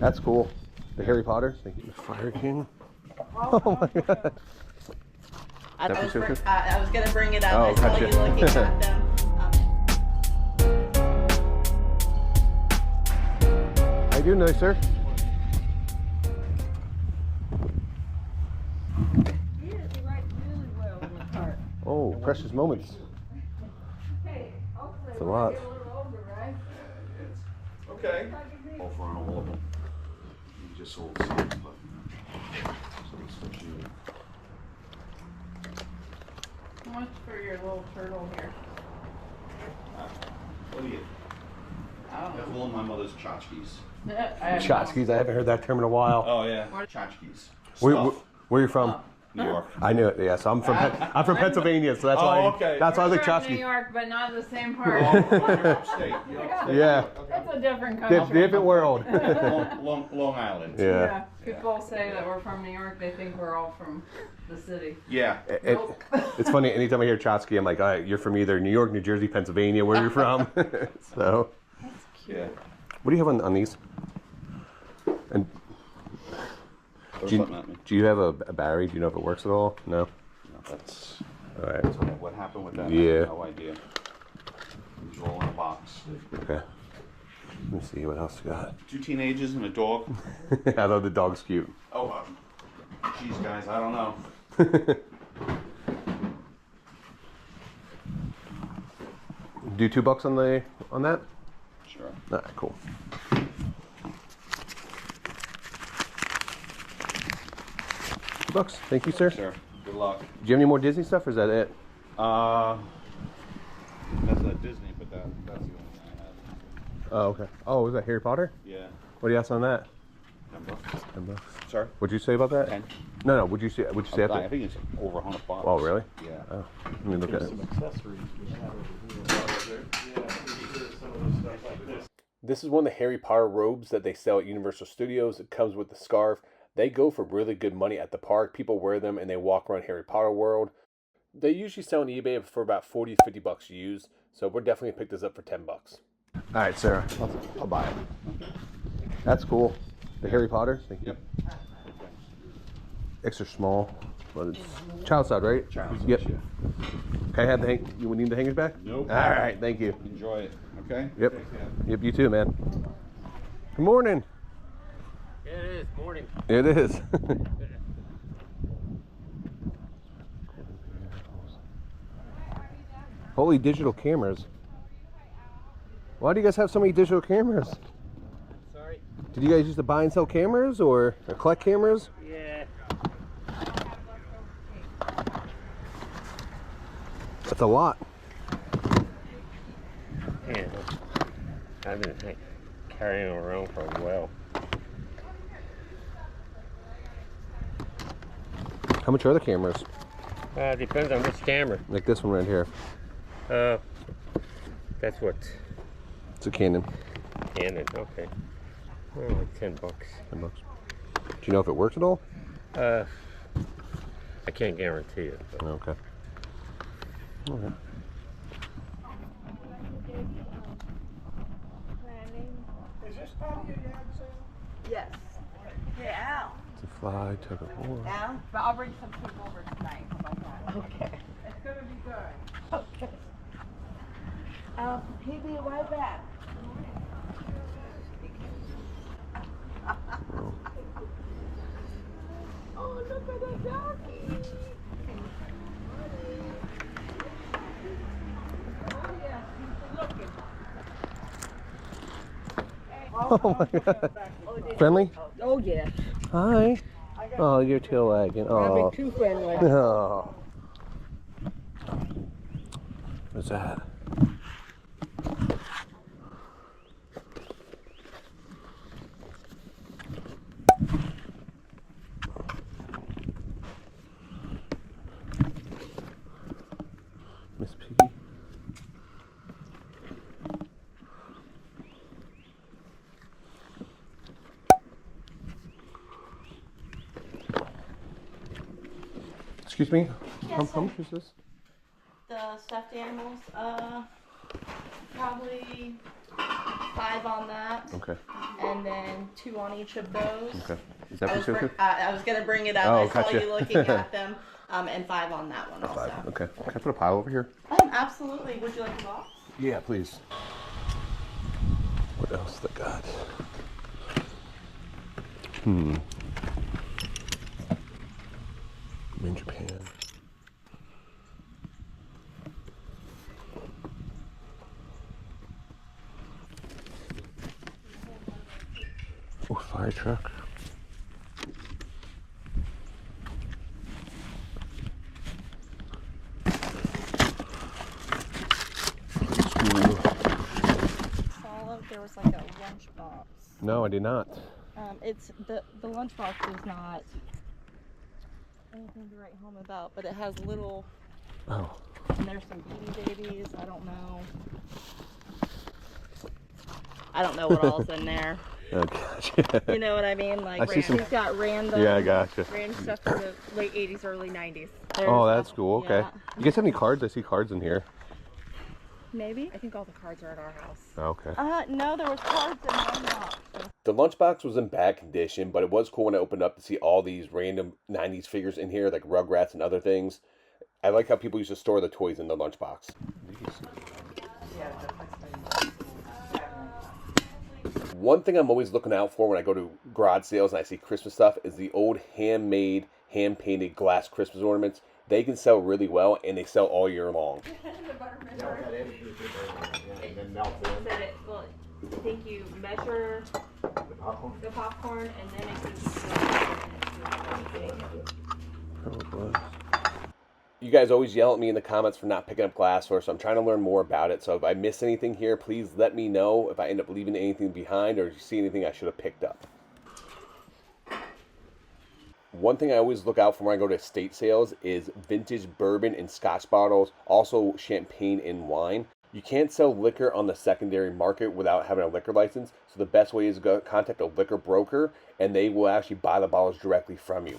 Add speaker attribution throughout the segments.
Speaker 1: That's cool. The Harry Potter. Thank you. The Fire King. Oh my god.
Speaker 2: I was going to bring it up.
Speaker 1: Oh,
Speaker 2: I saw
Speaker 1: gotcha.
Speaker 2: you looking at them.
Speaker 1: How you doing today, sir? Oh, precious moments. It's a lot.
Speaker 3: Okay. Over on all of them. You just sold some, but
Speaker 2: How much for your little turtle here?
Speaker 3: what do you? That's one of my mother's tchotchkes.
Speaker 1: Tchotchkes. I haven't heard that term in a while.
Speaker 3: Oh yeah. Tchotchkes.
Speaker 1: Where are you from?
Speaker 3: New York.
Speaker 1: I knew it. Yeah, so I'm from Pennsylvania, so that's why.
Speaker 3: Okay.
Speaker 1: That's why I was like
Speaker 2: New
Speaker 1: tchotchke.
Speaker 2: York, but not the same part.
Speaker 3: Upstate.
Speaker 1: Yeah,
Speaker 2: It's a different country.
Speaker 1: different world.
Speaker 3: Long Island.
Speaker 1: Yeah.
Speaker 2: People say that we're from New York. They think we're all from the city.
Speaker 3: Yeah.
Speaker 1: It's funny. Anytime I hear tchotchke, I'm like, all right, you're from either New York, New Jersey, Pennsylvania. Where you're from? So.
Speaker 2: That's cute.
Speaker 3: Yeah.
Speaker 1: What do you have on these? And do you have a battery? Do you know if it works at all? No.
Speaker 3: No, that's
Speaker 1: All right.
Speaker 3: what happened with that.
Speaker 1: Yeah.
Speaker 3: I have no idea. It was all in a box.
Speaker 1: Okay. Let me see what else we got.
Speaker 3: 2 teenagers and a dog.
Speaker 1: I thought the dog's cute.
Speaker 3: Oh, geez, guys, I don't know.
Speaker 1: Do $2 on that?
Speaker 3: Sure.
Speaker 1: All right, cool. $2. Thank you, sir.
Speaker 3: Sure. Good luck.
Speaker 1: Do you have any more Disney stuff, or is that it?
Speaker 3: That's not Disney, but that's the only thing I have.
Speaker 1: Oh, okay. Oh, is that Harry Potter?
Speaker 3: Yeah.
Speaker 1: What do you ask on that?
Speaker 3: $10.
Speaker 1: $10.
Speaker 3: Sorry?
Speaker 1: What'd you say about that?
Speaker 3: 10.
Speaker 1: No. What'd you say?
Speaker 3: I
Speaker 1: After?
Speaker 3: think it's over $100.
Speaker 1: Oh, really?
Speaker 3: Yeah.
Speaker 1: Oh, let me look at it. This is one of the Harry Potter robes that they sell at Universal Studios. It comes with the scarf. They go for really good money at the park. People wear them and they walk around Harry Potter World. They usually sell on eBay for about $40 to $50 used. So we're definitely going to pick this up for $10. All right, Sarah. I'll buy it. That's cool. The Harry Potter? Thank you.
Speaker 3: Yep.
Speaker 1: Extra small, but it's child side, right?
Speaker 3: Child size,
Speaker 1: Yep.
Speaker 3: yeah.
Speaker 1: Can I have you need the hangers back?
Speaker 3: Nope.
Speaker 1: All right, thank you.
Speaker 3: Enjoy it. Okay?
Speaker 1: Yep.
Speaker 3: Take care.
Speaker 1: Yep, you too, man. Good morning.
Speaker 4: Yeah, it is. Morning.
Speaker 1: It is. Holy digital cameras. Why do you guys have so many digital cameras?
Speaker 4: Sorry.
Speaker 1: Did you guys used to buy and sell cameras or collect cameras?
Speaker 4: Yeah.
Speaker 1: That's a lot.
Speaker 4: Yeah. I've been carrying them around for a while.
Speaker 1: How much are the cameras?
Speaker 4: Depends on which camera.
Speaker 1: Like this one right here.
Speaker 4: That's what.
Speaker 1: It's a Canon.
Speaker 4: Canon. Okay. Oh, like $10.
Speaker 1: $10. Do you know if it works at all?
Speaker 4: I can't guarantee it. But.
Speaker 1: Okay. All right.
Speaker 5: Is this part of your yard sale?
Speaker 2: Yes. Hey, Al.
Speaker 1: It's a fly tug of war.
Speaker 2: Al? But I'll bring some people over tonight. How about that? Okay.
Speaker 5: It's gonna be good.
Speaker 2: Okay. He'll be right back. Oh, look at that doggy.
Speaker 1: Oh my god. Friendly?
Speaker 2: Oh, yes.
Speaker 1: Hi. Oh, you're tail wagging. Oh.
Speaker 2: Too friendly.
Speaker 1: Oh. What's that? Miss Piggy. Excuse me?
Speaker 2: Yes,
Speaker 1: How much is this?
Speaker 2: The stuffed animals, probably 5 on that.
Speaker 1: Okay.
Speaker 6: and then 2 on each of those.
Speaker 1: Okay. Is that for sure?
Speaker 6: I was gonna bring it up.
Speaker 1: Oh,
Speaker 6: I saw
Speaker 1: gotcha.
Speaker 6: you looking at them, and 5 on that one also.
Speaker 1: 5. Okay. Can I put a pile over here?
Speaker 6: Absolutely. Would you like a box?
Speaker 1: Yeah, please. What else they got? I'm in Japan. Oh, fire truck.
Speaker 6: There was like a lunchbox.
Speaker 1: No, I did not.
Speaker 6: It's the lunchbox is not anything to write home about, but it has little.
Speaker 1: Oh.
Speaker 6: And there's some Beanie Babies. I don't know. I don't know what all's in there.
Speaker 1: Oh, gotcha.
Speaker 6: You know what I mean? Like,
Speaker 1: I see some.
Speaker 6: we've got random.
Speaker 1: Yeah, I gotcha.
Speaker 6: Random stuff from the late '80s, early '90s.
Speaker 1: Oh, that's cool. Okay.
Speaker 6: Yeah.
Speaker 1: You guys have any cards? I see cards in here.
Speaker 6: Maybe. I think all the cards are at our house.
Speaker 1: Okay.
Speaker 6: No, there was cards in one box.
Speaker 1: The lunchbox was in bad condition, but it was cool when I opened up to see all these random 90s figures in here, like Rugrats and other things. I like how people used to store the toys in the lunchbox. One thing I'm always looking out for when I go to garage sales and I see Christmas stuff is the old handmade, hand-painted glass Christmas ornaments. They can sell really well, and they sell all year long.
Speaker 6: I think you measure the popcorn and then it
Speaker 1: You guys always yell at me in the comments for not picking up glassware, so I'm trying to learn more about it. So if I miss anything here, please let me know if I end up leaving anything behind or if you see anything I should have picked up. One thing I always look out for when I go to estate sales is vintage bourbon and scotch bottles, also champagne and wine. You can't sell liquor on the secondary market without having a liquor license, so the best way is to go contact a liquor broker, and they will actually buy the bottles directly from you.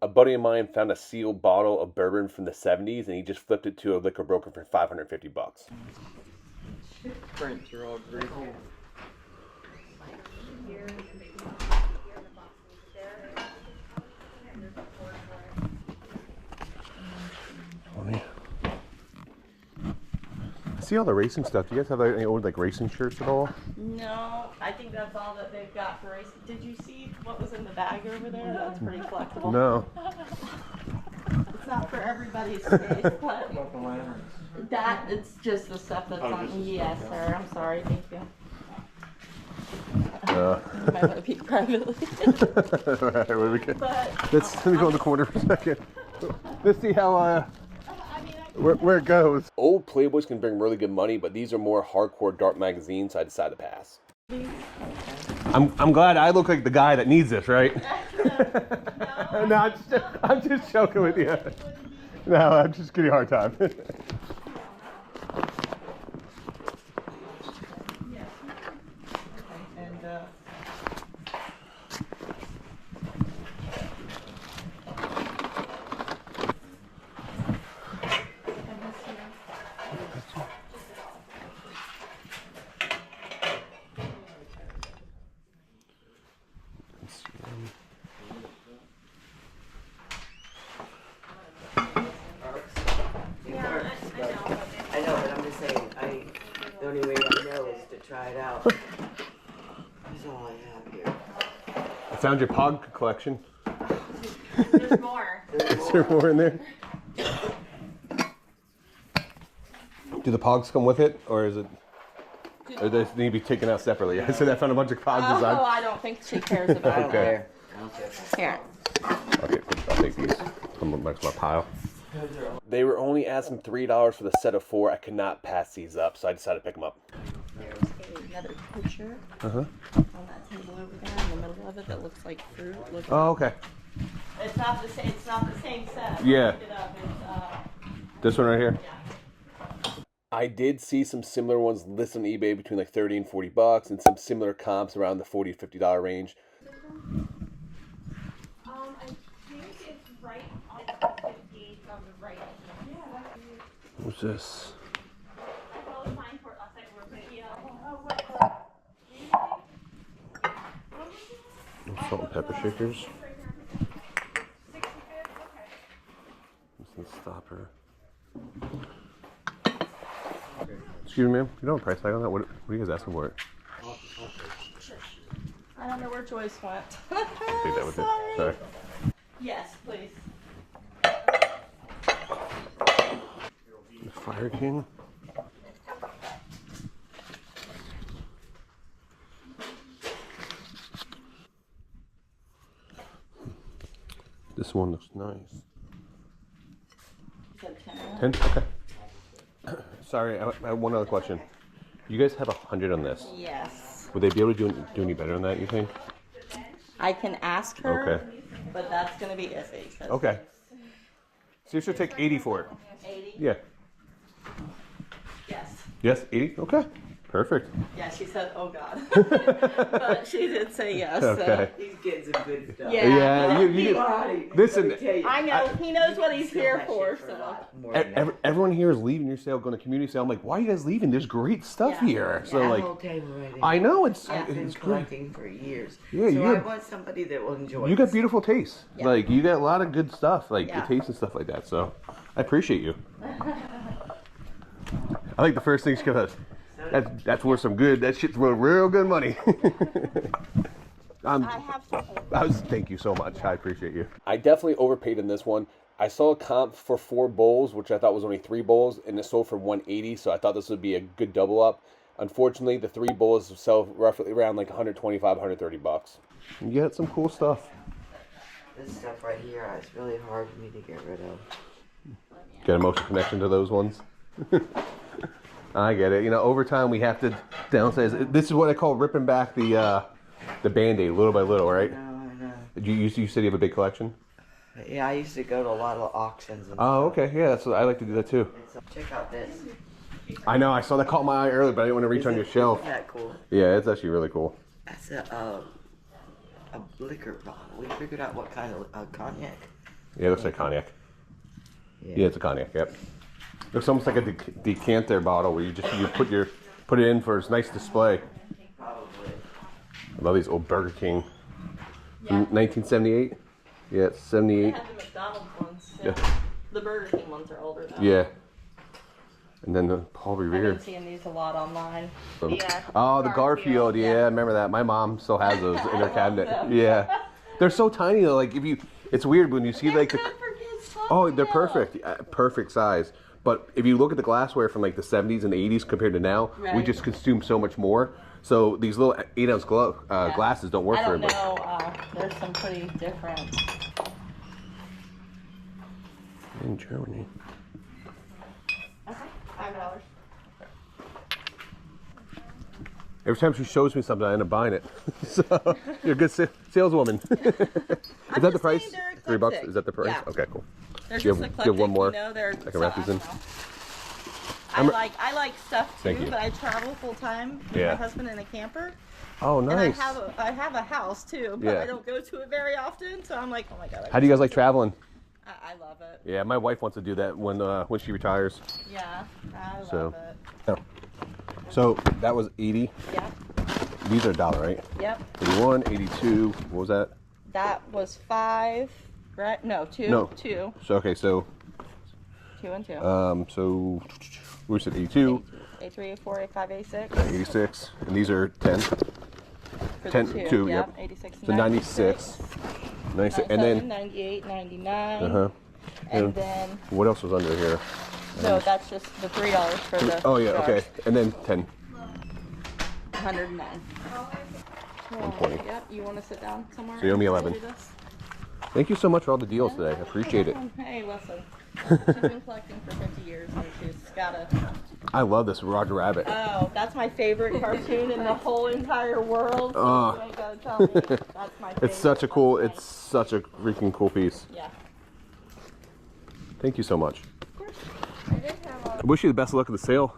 Speaker 1: A buddy of mine found a sealed bottle of bourbon from the 70s, and he just flipped it to a liquor broker for $550.
Speaker 7: Prints are all great.
Speaker 1: I see all the racing stuff. Do you guys have any old like racing shirts at all?
Speaker 6: No, I think that's all that they've got for racing. Did you see what was in the bag over there? That's pretty collectible.
Speaker 1: No.
Speaker 6: It's not for everybody's taste, but that it's just the stuff that's on. Yes, sir. I'm sorry. Thank you. You might want to peek privately.
Speaker 1: Alright, well, we can. Let me go in the corner for a second. Let's see how where it goes. Old Playboys can bring really good money, but these are more hardcore dark magazines, so I decided to pass. I'm glad I look like the guy that needs this, right? No, I'm just joking with you. No, I'm just giving you a hard time.
Speaker 7: I know, but I'm just saying, the only way I know is to try it out. That's all I have here.
Speaker 1: I found your Pog collection.
Speaker 6: There's more.
Speaker 1: Is there more in there? Do the Pogs come with it, or is it? Or they need to be taken out separately? I said I found a bunch of Pogs designs.
Speaker 6: Oh, I don't think she cares about it.
Speaker 1: Okay.
Speaker 6: Here.
Speaker 1: Okay, I'll take these. Put them next to my pile. They were only asking $3 for the set of 4. I could not pass these up, so I decided to pick them up.
Speaker 6: There's another picture on that table over there in the middle of it that looks like fruit.
Speaker 1: Oh, okay.
Speaker 6: It's not the same. It's not the same set.
Speaker 1: Yeah.
Speaker 6: Look it up. It's,
Speaker 1: This one right here.
Speaker 6: yeah.
Speaker 1: I did see some similar ones listed on eBay between like $30 and $40, and some similar comps around the $40 to $50 range.
Speaker 6: I think it's right on the 58 on the right.
Speaker 1: What's this? Salt and pepper shakers. This is stopper. Excuse me, ma'am. You don't have a price tag on that? What are you guys asking for it?
Speaker 6: I don't know where Joyce went.
Speaker 1: Take that with you. Sorry.
Speaker 6: Yes, please.
Speaker 1: The Fire King. This one looks nice.
Speaker 6: Is that 10?
Speaker 1: 10? Okay. Sorry, I have one other question. You guys have 100 on this.
Speaker 6: Yes.
Speaker 1: Would they be able to do any better than that, you think?
Speaker 6: I can ask her,
Speaker 1: Okay.
Speaker 6: but that's going to be iffy. 'cause
Speaker 1: Okay. So you should take 80 for it.
Speaker 6: 80?
Speaker 1: Yeah.
Speaker 6: Yes.
Speaker 1: Yes, 80? Okay. Perfect.
Speaker 6: Yeah, she said, oh God. But she did say yes.
Speaker 1: Okay.
Speaker 7: He's getting some good stuff.
Speaker 6: Yeah.
Speaker 1: Yeah, you listen.
Speaker 7: Let me tell you,
Speaker 6: I know. He knows what he's
Speaker 7: sell
Speaker 6: here
Speaker 7: that
Speaker 6: for.
Speaker 7: shit a
Speaker 6: So.
Speaker 7: lot more than that.
Speaker 1: Everyone here is leaving your sale, going to community sale. I'm like, why are you guys leaving? There's great stuff
Speaker 6: Yeah.
Speaker 1: here. So
Speaker 7: That
Speaker 1: like,
Speaker 7: whole table right there.
Speaker 1: I know it's
Speaker 7: I've been
Speaker 1: great.
Speaker 7: collecting for years.
Speaker 1: Yeah,
Speaker 7: so
Speaker 1: you
Speaker 7: I
Speaker 1: have-
Speaker 7: want somebody that will enjoy
Speaker 1: You got
Speaker 7: this.
Speaker 1: beautiful taste.
Speaker 6: Yeah.
Speaker 1: Like you got a lot of good stuff, like
Speaker 6: Yeah.
Speaker 1: the taste and stuff like that. So I appreciate you. I think the first thing she goes, that's worth some good. That shit's worth real good money.
Speaker 6: I have some.
Speaker 1: Thank you so much. I appreciate you. I definitely overpaid in this one. I saw a comp for 4 bowls, which I thought was only 3 bowls, and it sold for 180. So I thought this would be a good double up. Unfortunately, the 3 bowls sell roughly around like 125, 130 bucks. You get some cool stuff.
Speaker 7: This stuff right here is really hard for me to get rid of.
Speaker 1: Got emotional connection to those ones. I get it. You know, over time we have to downsize. This is what I call ripping back the Band-Aid little by little, right?
Speaker 7: I know.
Speaker 1: You said you have a big collection?
Speaker 7: Yeah, I used to go to a lot of auctions and
Speaker 1: Oh,
Speaker 7: stuff.
Speaker 1: okay. Yeah, that's what I like to do that too.
Speaker 7: So check out this.
Speaker 1: I know. I saw that caught my eye earlier, but I didn't want to reach on your shelf.
Speaker 7: Isn't that cool?
Speaker 1: Yeah, it's actually really cool.
Speaker 7: That's a liquor bottle. We figured out what kind of cognac.
Speaker 1: Yeah, it looks like cognac. Yeah, it's a cognac. Yep. Looks almost like a decanter bottle where you put it in for its nice display.
Speaker 7: Probably.
Speaker 1: I love these old Burger King.
Speaker 6: Yeah.
Speaker 1: 1978. Yeah, it's
Speaker 6: They
Speaker 1: 78.
Speaker 6: had the McDonald's ones. So
Speaker 1: Yeah.
Speaker 6: The Burger King ones are older now.
Speaker 1: Yeah. And then the Paul
Speaker 6: I've
Speaker 1: Revere.
Speaker 6: been seeing these a lot online.
Speaker 1: Oh, the Garfield. Yeah, I remember that. My mom still has those in her cabinet.
Speaker 6: them.
Speaker 1: Yeah. They're so tiny though. Like it's weird when you see
Speaker 6: They're
Speaker 1: like
Speaker 6: good for kids' fun
Speaker 1: oh, they're
Speaker 6: too.
Speaker 1: perfect. Perfect size. But if you look at the glassware from like the 70s and the 80s compared to now, we
Speaker 6: Right.
Speaker 1: just consume so much more. So these little 8-ounce glasses don't work
Speaker 6: I
Speaker 1: for
Speaker 6: don't
Speaker 1: everybody.
Speaker 6: know. There's some pretty different.
Speaker 1: In Germany.
Speaker 6: Okay, $5.
Speaker 1: Every time she shows me something, I end up buying it. So you're a good saleswoman. Is that the
Speaker 6: just
Speaker 1: price?
Speaker 6: saying they're
Speaker 1: $3?
Speaker 6: eclectic.
Speaker 1: Is that the price?
Speaker 6: Yeah.
Speaker 1: Okay, cool.
Speaker 6: They're
Speaker 1: Do you
Speaker 6: just
Speaker 1: have-
Speaker 6: eclectic.
Speaker 1: do you have one more?
Speaker 6: You know, they're,
Speaker 1: I can wrap these in.
Speaker 6: I like stuff too,
Speaker 1: Thank you.
Speaker 6: but I travel full time with
Speaker 1: Yeah.
Speaker 6: my husband in a camper.
Speaker 1: Oh,
Speaker 6: And
Speaker 1: nice.
Speaker 6: I have a house too, but
Speaker 1: Yeah.
Speaker 6: I don't go to it very often. So I'm like, oh my god.
Speaker 1: How do you guys like traveling?
Speaker 6: I love it.
Speaker 1: Yeah, my wife wants to do that when she retires.
Speaker 6: Yeah, I love
Speaker 1: So-
Speaker 6: it.
Speaker 1: So that was 80.
Speaker 6: Yeah.
Speaker 1: These are $1, right?
Speaker 6: Yep.
Speaker 1: 81, 82. What was that?
Speaker 6: That was 5, right? No, 2.
Speaker 1: No.
Speaker 6: 2.
Speaker 1: So okay, so
Speaker 6: 2 and 2.
Speaker 1: so we said 82,
Speaker 6: A3, A4, A5, A6.
Speaker 1: 86, and these are 10.
Speaker 6: For
Speaker 1: 10,
Speaker 6: the 2,
Speaker 1: two,
Speaker 6: yep.
Speaker 1: yep.
Speaker 6: 86,
Speaker 1: So 96, 96, and
Speaker 6: 97,
Speaker 1: then
Speaker 6: 98, 99.
Speaker 1: uh-huh.
Speaker 6: And
Speaker 1: And
Speaker 6: then,
Speaker 1: what else was under here?
Speaker 6: no, that's just the $3 for the
Speaker 1: Oh yeah,
Speaker 6: jars.
Speaker 1: okay, and then 10.
Speaker 6: 109.
Speaker 1: 120.
Speaker 6: Yep, you want to sit down somewhere?
Speaker 1: So you owe me
Speaker 6: and
Speaker 1: 11.
Speaker 6: do this?
Speaker 1: Thank you so much for all the deals today. I appreciate it.
Speaker 6: Hey, listen. She's been collecting for 50 years, and she's got a...
Speaker 1: I love this Roger Rabbit.
Speaker 6: Oh, that's my favorite cartoon in the whole entire world. So
Speaker 1: Oh.
Speaker 6: you ain't gotta tell me. That's my favorite.
Speaker 1: It's such a freaking cool piece.
Speaker 6: Yeah.
Speaker 1: Thank you so much. I wish you the best of luck with the sale.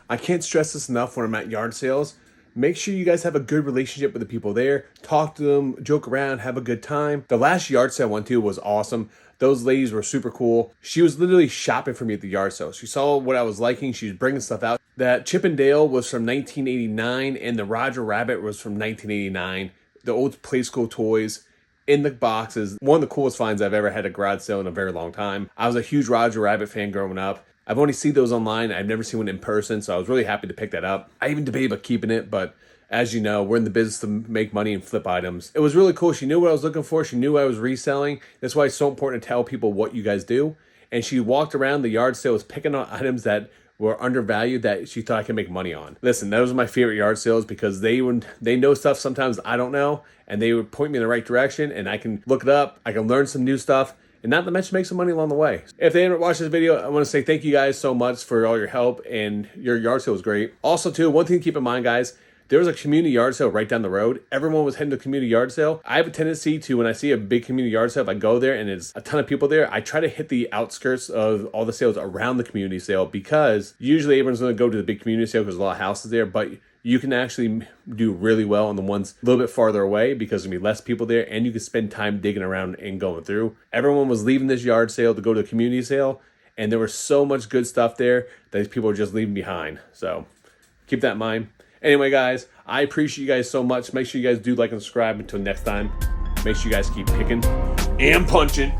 Speaker 1: I can't stress this enough when I'm at yard sales. Make sure you guys have a good relationship with the people there. Talk to them, joke around, have a good time. The last yard sale I went to was awesome. Those ladies were super cool. She was literally shopping for me at the yard sale. She saw what I was liking. She was bringing stuff out. That Chip and Dale was from 1989 and the Roger Rabbit was from 1989. the old play school toys in the boxes. One of the coolest finds I've ever had at a garage sale in a very long time. I was a huge Roger Rabbit fan growing up. I've only seen those online. I've never seen one in person, so I was really happy to pick that up. I even debated about keeping it, but as you know, we're in the business to make money and flip items. It was really cool. She knew what I was looking for. She knew I was reselling. That's why it's so important to tell people what you guys do. And she walked around the yard sales picking on items that were undervalued that she thought I could make money on. Listen, those are my favorite yard sales because they know stuff sometimes I don't know, and they would point me in the right direction, and I can look it up. I can learn some new stuff, and not to mention make some money along the way. If they didn't watch this video, I want to say thank you guys so much for all your help, and your yard sale was great. Also, too, one thing to keep in mind, guys, there was a community yard sale right down the road. Everyone was heading to a community yard sale. I have a tendency to, when I see a big community yard sale, if I go there and there's a ton of people there, I try to hit the outskirts of all the sales around the community sale because usually everyone's going to go to the big community sale because there's a lot of houses there, but you can actually do really well on the ones a little bit farther away because there's going to be less people there and you can spend time digging around and going through. Everyone was leaving this yard sale to go to the community sale, and there was so much good stuff there that people were just leaving behind. So keep that in mind. Anyway, guys, I appreciate you guys so much. Make sure you guys do like and subscribe. Until next time, make sure you guys keep picking and punching.